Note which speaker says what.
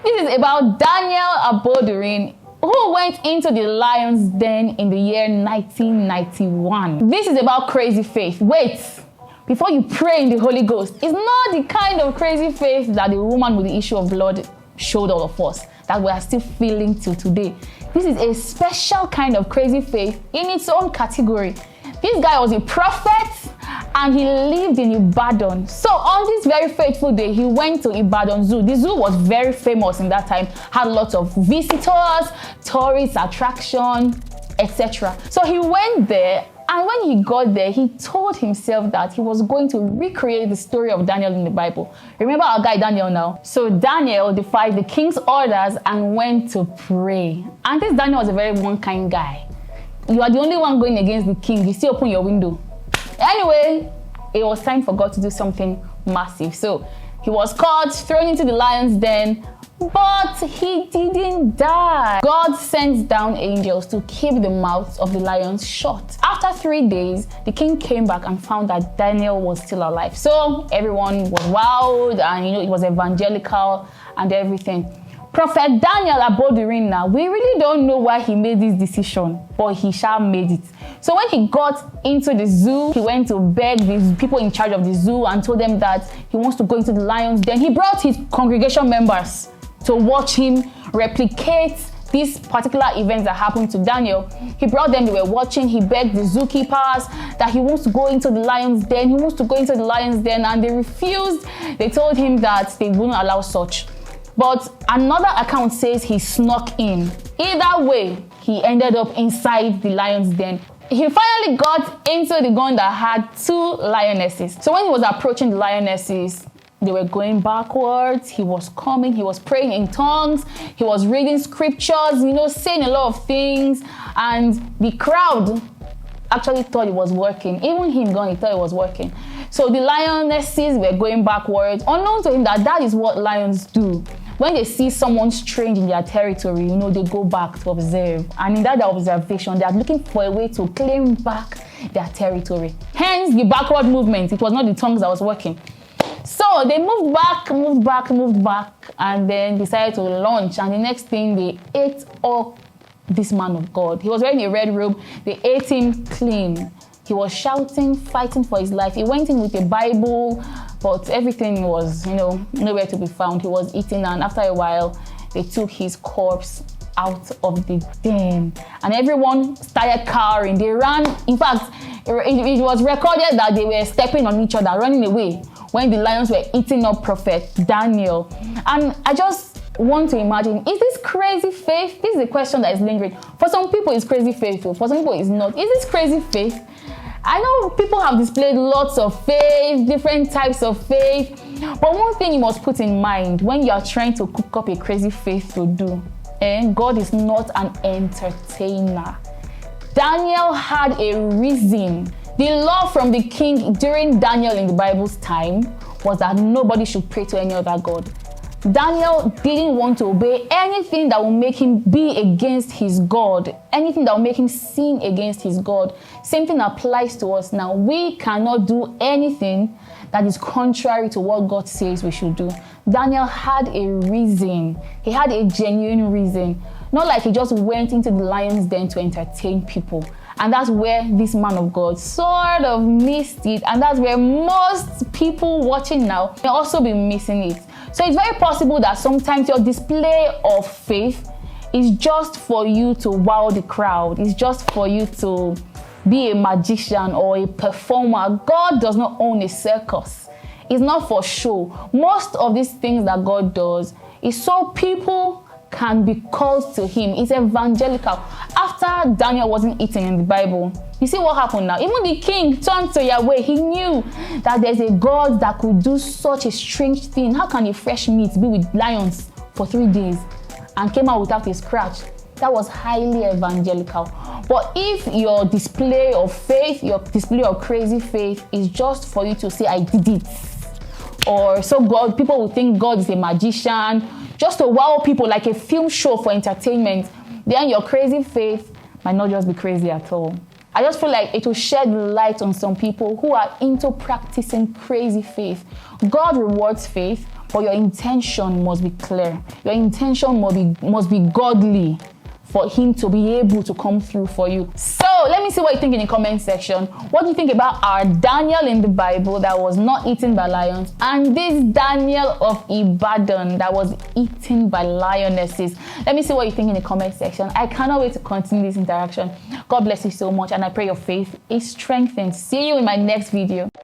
Speaker 1: This is about Daniel of Ibadan, who went into the lion's den in the year 1991. This is about crazy faith. Wait, before you pray in the Holy Ghost, it's not the kind of crazy faith that the woman with the issue of blood showed all of us, that we are still feeling till today. This is a special kind of crazy faith in its own category. This guy was a prophet and he lived in Ibadan. So on this very fateful day, he went to Ibadan Zoo. The zoo was very famous in that time, had lots of visitors, tourist attraction, etc. So he went there, and when he got there, he told himself that he was going to recreate the story of Daniel in the Bible. Remember our guy Daniel now? So Daniel defied the king's orders and went to pray. And this Daniel was a very one-kind guy. You are the only one going against the king. You still open your window. Anyway, it was time for God to do something massive. So he was caught, thrown into the lion's den, but he didn't die. God sends down angels to keep the mouths of the lions shut. After 3 days, the king came back and found that Daniel was still alive. So everyone was wowed, and it was evangelical and everything. Prophet Daniel of Ibadan now, we really don't know why he made this decision, but he shall made it. So when he got into the zoo, he went to beg these people in charge of the zoo and told them that he wants to go into the lions. Then he brought his congregation members to watch him replicate these particular events that happened to Daniel. He brought them, they were watching. He begged the zookeepers that he wants to go into the lion's den. He wants to go into the lion's den, and they refused. They told him that they wouldn't allow such. But another account says he snuck in. Either way, he ended up inside the lion's den. He finally got into the gun that had 2 lionesses. So when he was approaching the lionesses, they were going backwards. He was coming. He was praying in tongues. He was reading scriptures, saying a lot of things. And the crowd actually thought it was working. Even him going, he thought it was working. So the lionesses were going backwards, unknown to him that is what lions do. When they see someone strange in their territory, they go back to observe. And in that observation, they are looking for a way to claim back their territory. Hence the backward movement. It was not the tongues that was working. So they moved back, and then decided to launch. And the next thing, they ate up this man of God. He was wearing a red robe. They ate him clean. He was shouting, fighting for his life. He went in with a Bible, but everything was, nowhere to be found. He was eating, and after a while, they took his corpse out of the den. And everyone started cowering. They ran. In fact, it was recorded that they were stepping on each other, running away when the lions were eating up Prophet Daniel. And I just want to imagine, is this crazy faith? This is a question that is lingering. For some people, it's crazy faith. For some people, it's not. Is this crazy faith? I know people have displayed lots of faith, different types of faith. But one thing you must put in mind when you are trying to cook up a crazy faith to do, God is not an entertainer. Daniel had a reason. The law from the king during Daniel in the Bible's time was that nobody should pray to any other god. Daniel didn't want to obey anything that will make him be against his God, anything that will make him sin against his God. Same thing applies to us now. We cannot do anything that is contrary to what God says we should do. Daniel had a reason. He had a genuine reason. Not like he just went into the lion's den to entertain people. And that's where this man of God sort of missed it. And that's where most people watching now may also be missing it. So it's very possible that sometimes your display of faith is just for you to wow the crowd. It's just for you to be a magician or a performer. God does not own a circus. It's not for show. Most of these things that God does is so people can be called to him. It's evangelical. After Daniel wasn't eating in the Bible, you see what happened now? Even the king turned to Yahweh. He knew that there's a God that could do such a strange thing. How can a fresh meat be with lions for 3 days and came out without a scratch? That was highly evangelical. But if your display of faith, your display of crazy faith is just for you to say, I did it, or so God, people will think God is a magician, just to wow people like a film show for entertainment, then your crazy faith might not just be crazy at all. I just feel like it will shed light on some people who are into practicing crazy faith. God rewards faith, but your intention must be clear. Your intention must be godly for him to be able to come through for you. So let me see what you think in the comment section. What do you think about our Daniel in the Bible that was not eaten by lions, and this Daniel of Ibadan that was eaten by lionesses? Let me see what you think in the comment section. I cannot wait to continue this interaction. God bless you so much, and I pray your faith is strengthened. See you in my next video.